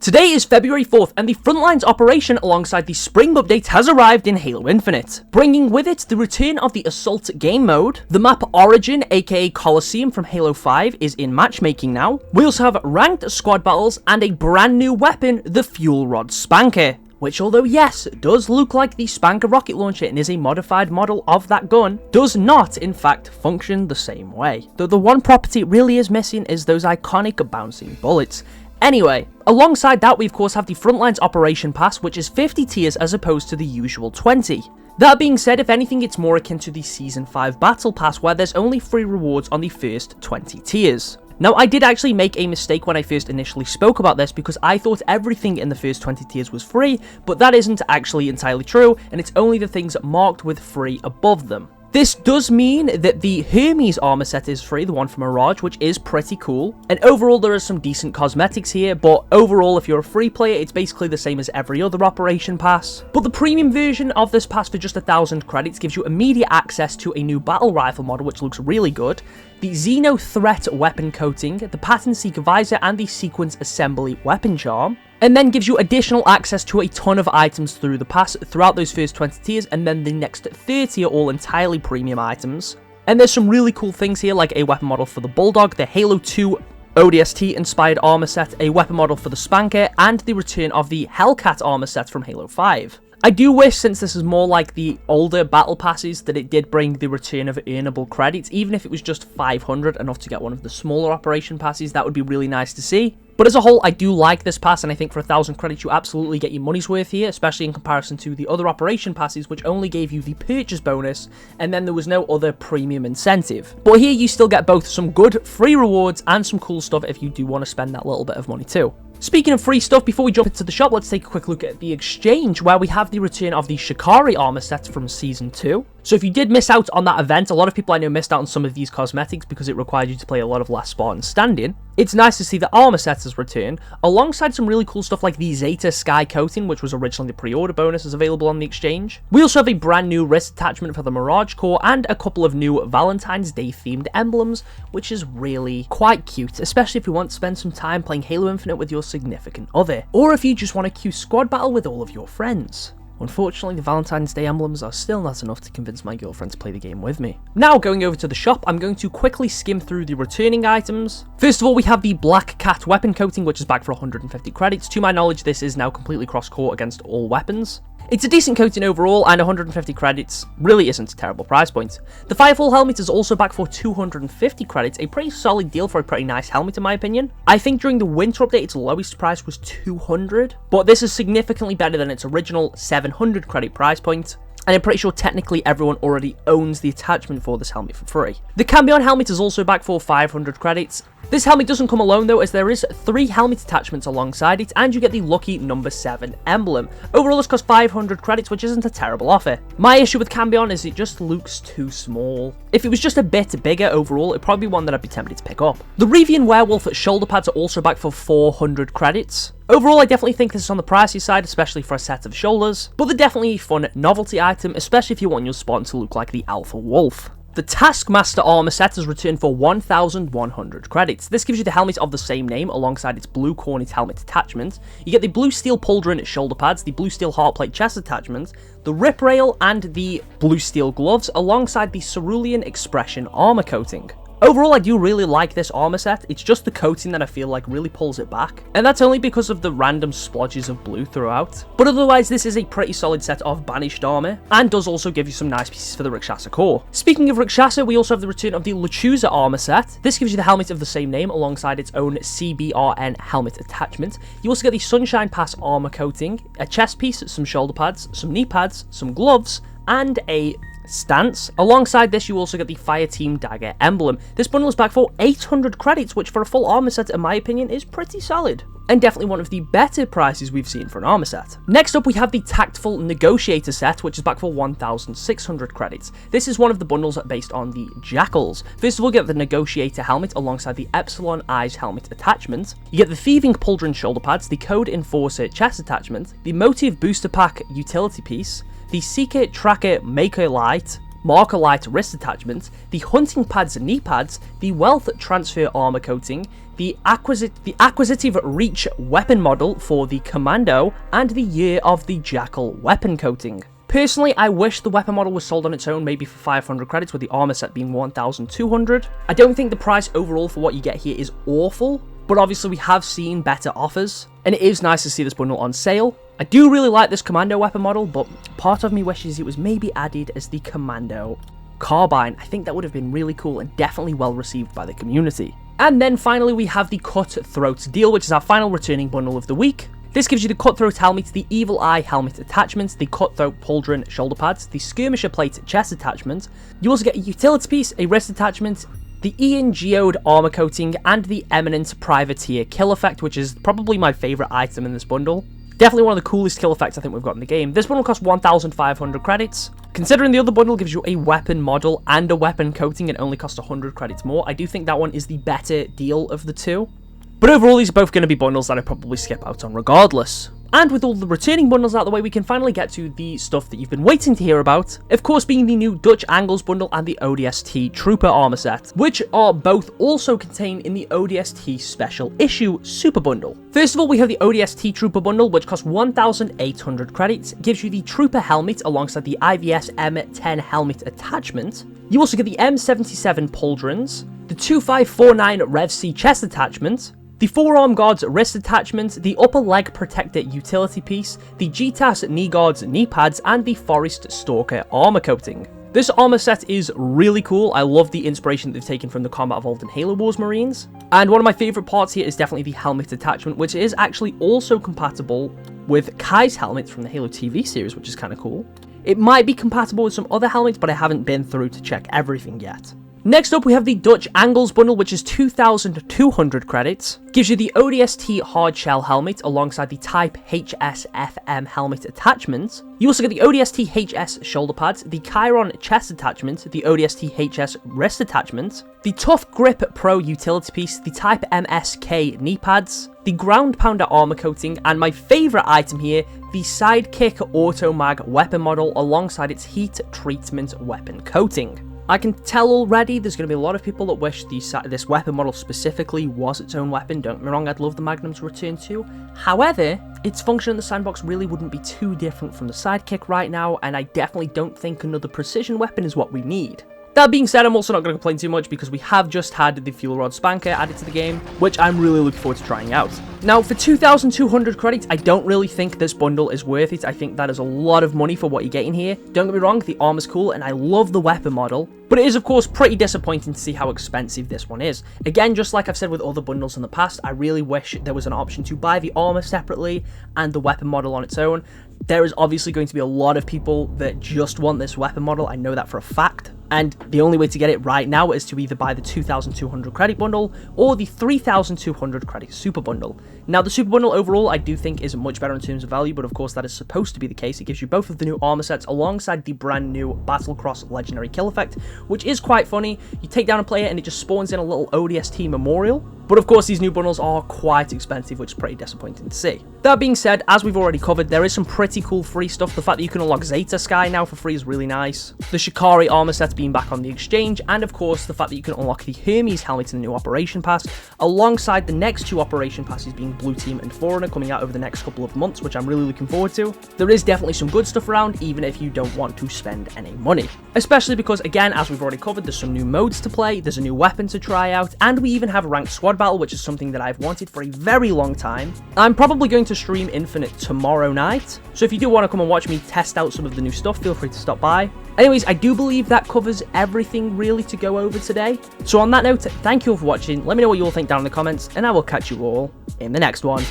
Today is February 4th and the Frontlines operation alongside the Spring update has arrived in Halo Infinite, bringing with it the return of the Assault game mode. The map Origin, aka Coliseum from Halo 5, is in matchmaking now. We also have ranked squad battles and a brand new weapon, the Fuel Rod Spanker, which, although yes, does look like the Spanker rocket launcher and is a modified model of that gun, does not in fact function the same way. Though the one property it really is missing is those iconic bouncing bullets. Anyway, alongside that we of course have the Frontlines Operation Pass, which is 50 tiers as opposed to the usual 20. That being said, if anything it's more akin to the Season 5 Battle Pass, where there's only 3 rewards on the first 20 tiers. Now, I did actually make a mistake when I first initially spoke about this because I thought everything in the first 20 tiers was free, but that isn't actually entirely true, and it's only the things marked with free above them. This does mean that the Hermes armor set is free, the one from Mirage, which is pretty cool. And overall, there is some decent cosmetics here, but overall, if you're a free player, it's basically the same as every other Operation Pass. But the premium version of this pass for just 1,000 credits gives you immediate access to a new battle rifle model, which looks really good, the Xeno Threat weapon coating, the Pattern Seeker visor, and the Sequence Assembly weapon charm. And then gives you additional access to a ton of items through the pass throughout those first 20 tiers, and then the next 30 are all entirely premium items. And there's some really cool things here, like a weapon model for the Bulldog, the Halo 2 ODST inspired armor set, a weapon model for the Spanker, and the return of the Hellcat armor set from Halo 5. I do wish, since this is more like the older battle passes, that it did bring the return of earnable credits, even if it was just 500, enough to get one of the smaller operation passes. That would be really nice to see. But as a whole, I do like this pass, and I think for 1,000 credits you absolutely get your money's worth here, especially in comparison to the other operation passes, which only gave you the purchase bonus, and then there was no other premium incentive. But here you still get both some good free rewards and some cool stuff if you do want to spend that little bit of money too. Speaking of free stuff, before we jump into the shop, let's take a quick look at the exchange, where we have the return of the Shikari armor set from Season 2. So if you did miss out on that event, a lot of people I know missed out on some of these cosmetics because it required you to play a lot of last Spartan stand-in. It's nice to see the armor set has returned, alongside some really cool stuff like the Zeta Sky Coating, which was originally the pre-order bonus, is available on the exchange. We also have a brand new wrist attachment for the Mirage Core, and a couple of new Valentine's Day themed emblems, which is really quite cute, especially if you want to spend some time playing Halo Infinite with your significant other, or if you just want a cute squad battle with all of your friends. Unfortunately, the Valentine's Day emblems are still not enough to convince my girlfriend to play the game with me. Now, going over to the shop, I'm going to quickly skim through the returning items. First of all, we have the Black Cat weapon coating, which is back for 150 credits. To my knowledge, this is now completely cross-core against all weapons. It's a decent coating overall, and 150 credits really isn't a terrible price point. The Firefall helmet is also back for 250 credits, a pretty solid deal for a pretty nice helmet in my opinion. I think during the winter update its lowest price was 200, but this is significantly better than its original 700 credit price point. And I'm pretty sure technically everyone already owns the attachment for this helmet for free. The Cambion helmet is also back for 500 credits. This helmet doesn't come alone though, as there is 3 helmet attachments alongside it, and you get the lucky number 7 emblem. Overall this costs 500 credits, which isn't a terrible offer. My issue with Cambion is it just looks too small. If it was just a bit bigger overall, it'd probably be one that I'd be tempted to pick up. The Revian Werewolf shoulder pads are also back for 400 credits. Overall, I definitely think this is on the pricey side, especially for a set of shoulders, but they're definitely a fun novelty item, especially if you want your Spartan to look like the Alpha Wolf. The Taskmaster armor set has returned for 1,100 credits. This gives you the helmet of the same name alongside its blue cornet helmet attachment. You get the blue steel pauldron shoulder pads, the blue steel heartplate chest attachment, the rip rail, and the blue steel gloves alongside the Cerulean Expression armor coating. Overall, I do really like this armor set. It's just the coating that I feel like really pulls it back, and that's only because of the random splodges of blue throughout. But otherwise, this is a pretty solid set of banished armor, and does also give you some nice pieces for the Rakshasa core. Speaking of Rakshasa, we also have the return of the Lechuza armor set. This gives you the helmet of the same name alongside its own CBRN helmet attachment. You also get the Sunshine Pass armor coating, a chest piece, some shoulder pads, some knee pads, some gloves, and a stance. Alongside this, you also get the Fireteam Dagger emblem. This bundle is back for 800 credits, which for a full armor set, in my opinion, is pretty solid, and definitely one of the better prices we've seen for an armor set. Next up, we have the Tactful Negotiator set, which is back for 1,600 credits. This is one of the bundles based on the Jackals. First of all, you get the Negotiator helmet alongside the Epsilon Eyes helmet attachment. You get the Thieving Pauldron shoulder pads, the Code Enforcer chest attachment, the Motive Booster Pack utility piece, the Seeker Tracker Maker Light, Marker Light wrist attachment, the Hunting Pads knee pads, the Wealth Transfer armor coating, the acquisitive reach weapon model for the Commando, and the Year of the Jackal weapon coating. Personally, I wish the weapon model was sold on its own, maybe for 500 credits, with the armor set being 1,200. I don't think the price overall for what you get here is awful, but obviously we have seen better offers, and it is nice to see this bundle on sale. I do really like this Commando weapon model, but part of me wishes it was maybe added as the Commando Carbine. I think that would have been really cool and definitely well received by the community. And then finally we have the Cutthroat deal, which is our final returning bundle of the week. This gives you the Cutthroat helmet, the Evil Eye helmet attachment, the Cutthroat pauldron shoulder pads, the Skirmisher plate chest attachment. You also get a utility piece, a wrist attachment, the Ian Geode armor coating, and the Eminent Privateer kill effect, which is probably my favourite item in this bundle. Definitely one of the coolest kill effects I think we've got in the game. This bundle costs 1,500 credits. Considering the other bundle gives you a weapon model and a weapon coating and only costs 100 credits more, I do think that one is the better deal of the two. But overall, these are both going to be bundles that I probably skip out on regardless. And with all the returning bundles out of the way, we can finally get to the stuff that you've been waiting to hear about. Of course, being the new Dutch Angles bundle and the ODST Trooper armor set, which are both also contained in the ODST Special Issue Super Bundle. First of all, we have the ODST Trooper bundle, which costs 1,800 credits, gives you the Trooper helmet alongside the IVS M10 helmet attachment. You also get the M77 pauldrons, the 2549 Rev C chest attachment, the Forearm Guards wrist attachment, the Upper Leg Protector utility piece, the GTAS knee guards knee pads, and the Forest Stalker armor coating. This armor set is really cool. I love the inspiration that they've taken from the Combat Evolved and Halo Wars Marines. And one of my favorite parts here is definitely the helmet attachment, which is actually also compatible with Kai's helmet from the Halo TV series, which is kind of cool. It might be compatible with some other helmets, but I haven't been through to check everything yet. Next up, we have the Dutch Angles bundle, which is 2,200 credits. Gives you the ODST Hardshell helmet alongside the Type HSFM helmet attachment. You also get the ODST HS shoulder pads, the Chiron chest attachment, the ODST HS wrist attachment, the Tough Grip Pro utility piece, the Type MSK knee pads, the Ground Pounder armor coating, and my favourite item here, the Sidekick Auto Mag weapon model alongside its heat treatment weapon coating. I can tell already there's going to be a lot of people that wish this weapon model specifically was its own weapon. Don't get me wrong, I'd love the Magnum to return to. However, its function in the sandbox really wouldn't be too different from the Sidekick right now, and I definitely don't think another precision weapon is what we need. That being said, I'm also not going to complain too much because we have just had the Fuel Rod Spanker added to the game, which I'm really looking forward to trying out. Now, for 2,200 credits, I don't really think this bundle is worth it. I think that is a lot of money for what you're getting here. Don't get me wrong, the armor's cool, and I love the weapon model, but it is, of course, pretty disappointing to see how expensive this one is. Again, just like I've said with other bundles in the past, I really wish there was an option to buy the armor separately and the weapon model on its own. There is obviously going to be a lot of people that just want this weapon model. I know that for a fact. And the only way to get it right now is to either buy the 2,200 credit bundle or the 3,200 credit super bundle. Now, the super bundle overall I do think is much better in terms of value, but of course that is supposed to be the case. It gives you both of the new armor sets alongside the brand new Battlecross Legendary Kill Effect, which is quite funny. You take down a player and it just spawns in a little ODST memorial. But of course these new bundles are quite expensive, which is pretty disappointing to see. That being said, as we've already covered, there is some pretty cool free stuff. The fact that you can unlock Zeta Sky now for free is really nice. The Shikari armor set being back on the exchange, and of course the fact that you can unlock the Hermes helmet in the new Operation Pass, alongside the next two Operation Passes being Blue Team and Foreigner coming out over the next couple of months, which I'm really looking forward to. There is definitely some good stuff around, even if you don't want to spend any money. Especially because, again, as we've already covered, there's some new modes to play, there's a new weapon to try out, and we even have a ranked squad battle, which is something that I've wanted for a very long time. I'm probably going to stream Infinite tomorrow night, so if you do want to come and watch me test out some of the new stuff, feel free to stop by. Anyways, I do believe that covers everything really to go over today. So on that note, thank you all for watching. Let me know what you all think down in the comments, and I will catch you all in the next one.